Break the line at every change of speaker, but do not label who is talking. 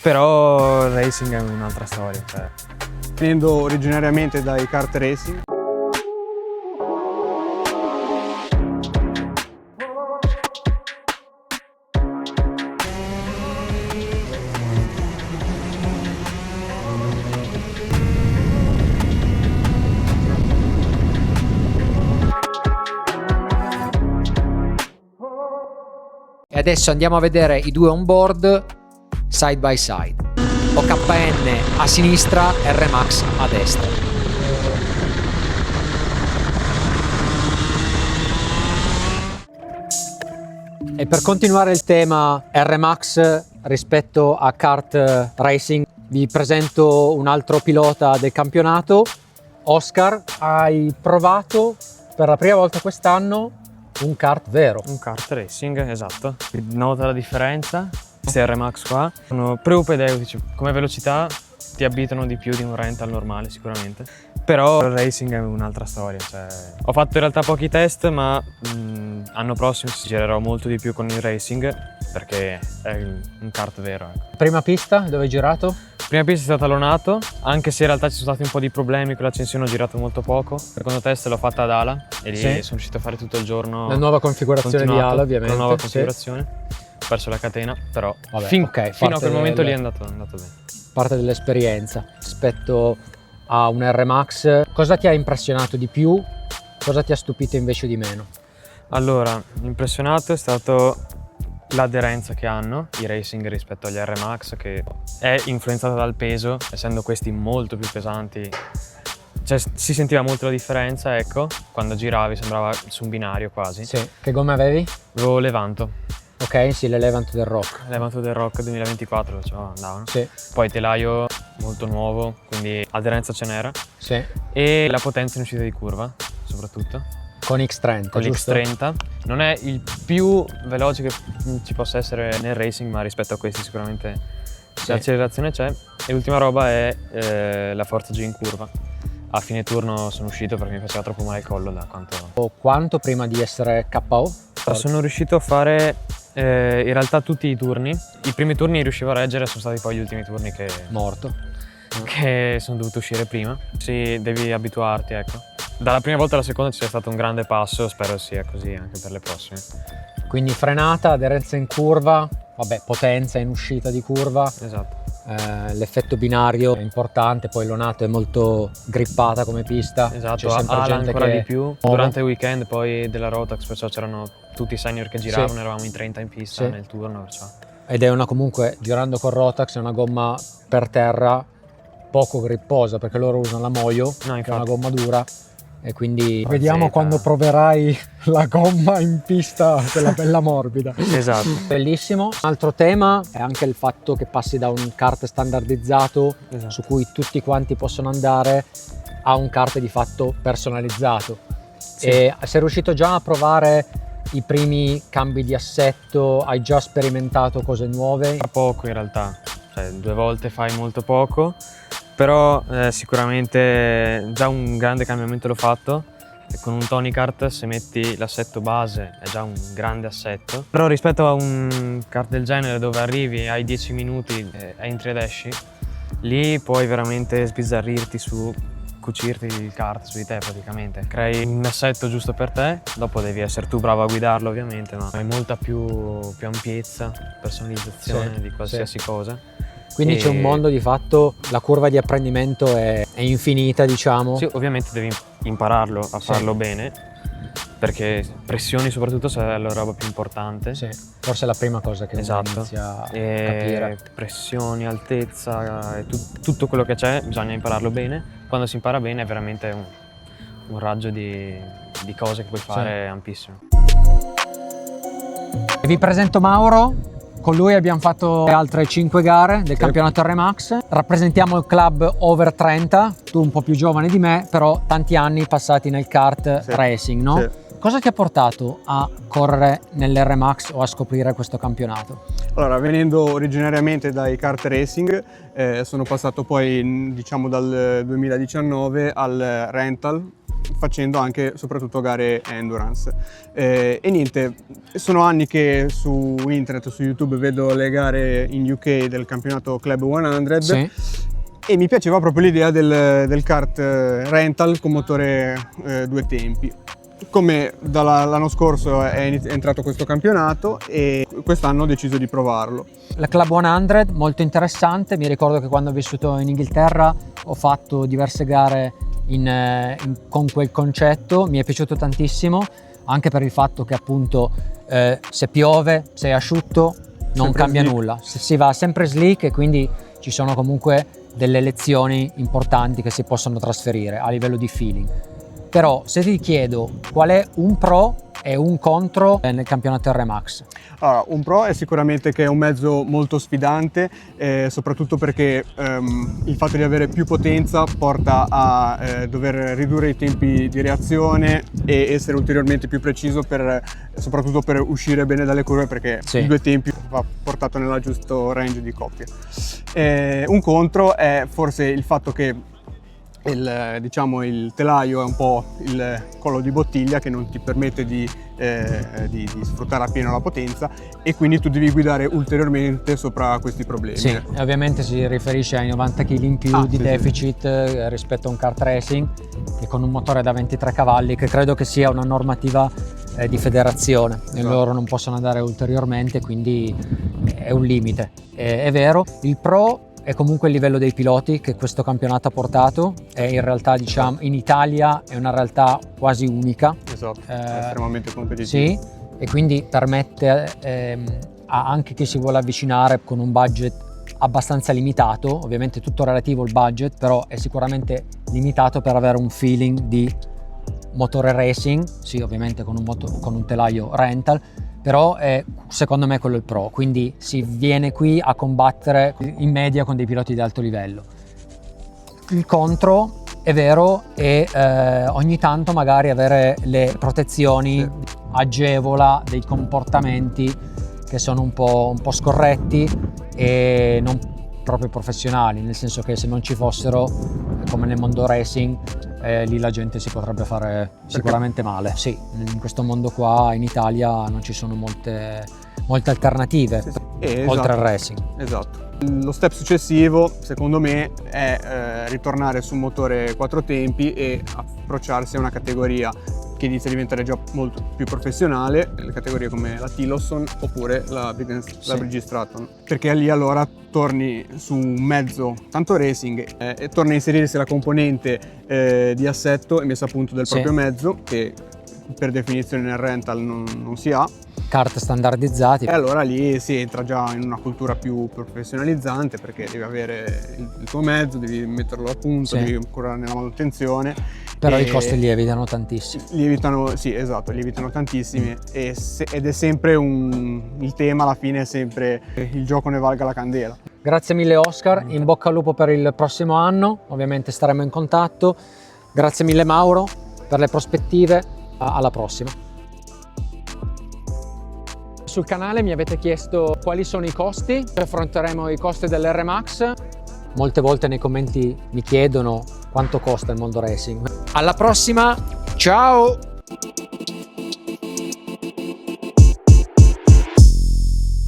Però il racing è un'altra storia. Cioè.
Venendo originariamente dai kart racing.
E adesso andiamo a vedere i due on board side by side. OKN a sinistra, R-Max a destra. E per continuare il tema R-Max rispetto a kart racing, vi presento un altro pilota del campionato. Oscar, hai provato per la prima volta quest'anno un kart vero.
Un kart racing, esatto. Nota la differenza. Questi R-Max qua sono preopedeutici, come velocità ti abitano di più di un rental normale sicuramente. Però il racing è un'altra storia. Cioè, ho fatto in realtà pochi test, ma l'anno prossimo si girerò molto di più con il racing perché è un kart vero. Ecco.
Prima pista, dove hai girato?
Prima pista è stata Lonato, anche se in realtà ci sono stati un po' di problemi con l'accensione, ho girato molto poco. Il secondo test l'ho fatta ad Ala e lì sono riuscito a fare tutto il giorno.
La nuova configurazione di Ala, ovviamente.
La nuova configurazione. Ho perso la catena, però fino a quel momento lì è andato bene.
Parte dell'esperienza. Rispetto a un R-Max, cosa ti ha impressionato di più? Cosa ti ha stupito invece di meno?
Allora, impressionato è stato l'aderenza che hanno i racing rispetto agli R-Max, che è influenzata dal peso, essendo questi molto più pesanti. Cioè, si sentiva molto la differenza, ecco, quando giravi sembrava su un binario quasi.
Sì. Che gomme avevi?
Avevo Levanto.
Ok, sì, le Levant del Rock.
Levanto del Rock 2024, cioè andavano.
Sì.
Poi telaio molto nuovo, quindi aderenza ce n'era.
Sì.
E la potenza in uscita di curva, soprattutto.
Con X30,
con
giusto?
l'X30. Non è il più veloce che ci possa essere nel racing, ma rispetto a questi sicuramente l'accelerazione c'è. E l'ultima roba è la forza G in curva. A fine turno sono uscito perché mi faceva troppo male il collo da quanto...
Quanto prima di essere KO?
Sono riuscito a fare in realtà tutti i turni. I primi turni riuscivo a reggere, sono stati poi gli ultimi turni che...
Morto.
Che sono dovuto uscire prima. Sì, devi abituarti, ecco. Dalla prima volta alla seconda ci sia stato un grande passo, spero sia così anche per le prossime.
Quindi frenata, aderenza in curva, vabbè, potenza in uscita di curva.
Esatto.
L'effetto binario è importante, poi Lonato è molto grippata come pista.
Esatto,
c'è sempre
Ala
gente
ancora
che
di più. Durante il weekend poi della Rotax, perciò c'erano tutti i senior che giravano, eravamo in 30 in pista nel turno. Perciò.
Ed è una comunque, girando con Rotax, è una gomma per terra poco gripposa perché loro usano la Moio, che è una gomma dura. E quindi vediamo quando proverai la gomma in pista, quella bella morbida.
Esatto.
Bellissimo. Un altro tema è anche il fatto che passi da un kart standardizzato su cui tutti quanti possono andare a un kart di fatto personalizzato. Sì. E sei riuscito già a provare i primi cambi di assetto? Hai già sperimentato cose nuove?
Poco in realtà, cioè 2 volte fai molto poco. Però sicuramente già un grande cambiamento l'ho fatto. E con un Tony Kart, se metti l'assetto base è già un grande assetto. Però rispetto a un kart del genere dove arrivi, hai 10 minuti, entri ed esci, lì puoi veramente sbizzarrirti su cucirti il kart su di te praticamente. Crei un assetto giusto per te, dopo devi essere tu bravo a guidarlo ovviamente, ma hai molta più ampiezza, personalizzazione di qualsiasi cosa.
Quindi c'è un mondo di fatto, la curva di apprendimento è infinita, diciamo.
Sì, ovviamente devi impararlo a farlo bene, perché pressioni soprattutto è la roba più importante.
Sì, forse è la prima cosa che uno inizia a capire.
Pressioni, altezza, tutto quello che c'è bisogna impararlo bene. Quando si impara bene è veramente un raggio di cose che puoi fare ampissimo.
Vi presento Mauro. Con lui abbiamo fatto altre 5 gare del campionato R-Max. Rappresentiamo il club over 30, tu un po' più giovane di me, però tanti anni passati nel kart racing, no?
Sì.
Cosa ti ha portato a correre nell'R-Max o a scoprire questo campionato?
Allora, venendo originariamente dai kart racing, sono passato poi diciamo dal 2019 al rental, facendo anche soprattutto gare endurance. E niente, sono anni che su internet, su YouTube vedo le gare in UK del campionato Club 100.
Sì.
E mi piaceva proprio l'idea del kart rental con motore 2 tempi. Come dall'anno scorso è entrato questo campionato e quest'anno ho deciso di provarlo.
La Club 100 molto interessante, mi ricordo che quando ho vissuto in Inghilterra ho fatto diverse gare con quel concetto, mi è piaciuto tantissimo, anche per il fatto che appunto se piove, se è asciutto, non
Sempre
cambia
slick.
nulla, si va sempre slick e quindi ci sono comunque delle lezioni importanti che si possono trasferire a livello di feeling. Però se ti chiedo qual è un pro e un contro nel campionato R-Max.
Allora, un pro è sicuramente che è un mezzo molto sfidante, soprattutto perché il fatto di avere più potenza porta a dover ridurre i tempi di reazione e essere ulteriormente più preciso soprattutto per uscire bene dalle curve, perché
Sì.
il 2 tempi va portato nel giusto range di coppia. Un contro è forse il fatto che il telaio è un po' il collo di bottiglia che non ti permette di sfruttare appieno la potenza, e quindi tu devi guidare ulteriormente sopra questi problemi.
Sì, e ovviamente si riferisce ai 90 kg in più di
sì,
deficit rispetto a un kart racing che con un motore da 23 cavalli, che credo che sia una normativa di federazione, e
Esatto.
loro non possono andare ulteriormente, quindi è un limite. È vero, il pro è comunque il livello dei piloti che questo campionato ha portato, è in realtà, diciamo, in Italia è una realtà quasi unica.
Esatto, è estremamente competitivo.
Sì, e quindi permette a anche chi si vuole avvicinare con un budget abbastanza limitato, ovviamente tutto relativo al budget, però è sicuramente limitato per avere un feeling di motore racing, sì, ovviamente con un telaio rental, però è secondo me quello il pro, quindi si viene qui a combattere in media con dei piloti di alto livello. Il contro è vero, e ogni tanto magari avere le protezioni agevola dei comportamenti che sono un po' scorretti e non proprio professionali, nel senso che se non ci fossero, come nel mondo racing, lì la gente si potrebbe fare sicuramente male. Sì, in questo mondo qua in Italia non ci sono molte alternative oltre al racing.
Esatto. Lo step successivo, secondo me, è ritornare su un motore 4 tempi e approcciarsi a una categoria che inizia a diventare già molto più professionale, le categorie come la Tillotson oppure la Briggy Stratton, perché lì allora torni su un mezzo tanto racing e torna a inserirsi la componente di assetto e messa a punto del proprio mezzo, che per definizione nel rental non si ha.
Kart standardizzati.
E allora lì si entra già in una cultura più professionalizzante, perché devi avere il tuo mezzo, devi metterlo a punto, devi curare nella manutenzione.
Però i costi lievitano tantissimo.
Lievitano tantissimi ed è sempre il tema alla fine è sempre il gioco ne valga la candela.
Grazie mille Oscar, in bocca al lupo per il prossimo anno, ovviamente staremo in contatto. Grazie mille Mauro per le prospettive, alla prossima. Sul canale mi avete chiesto quali sono i costi, affronteremo i costi dell'R-Max. Molte volte nei commenti mi chiedono quanto costa il mondo racing. Alla prossima, ciao!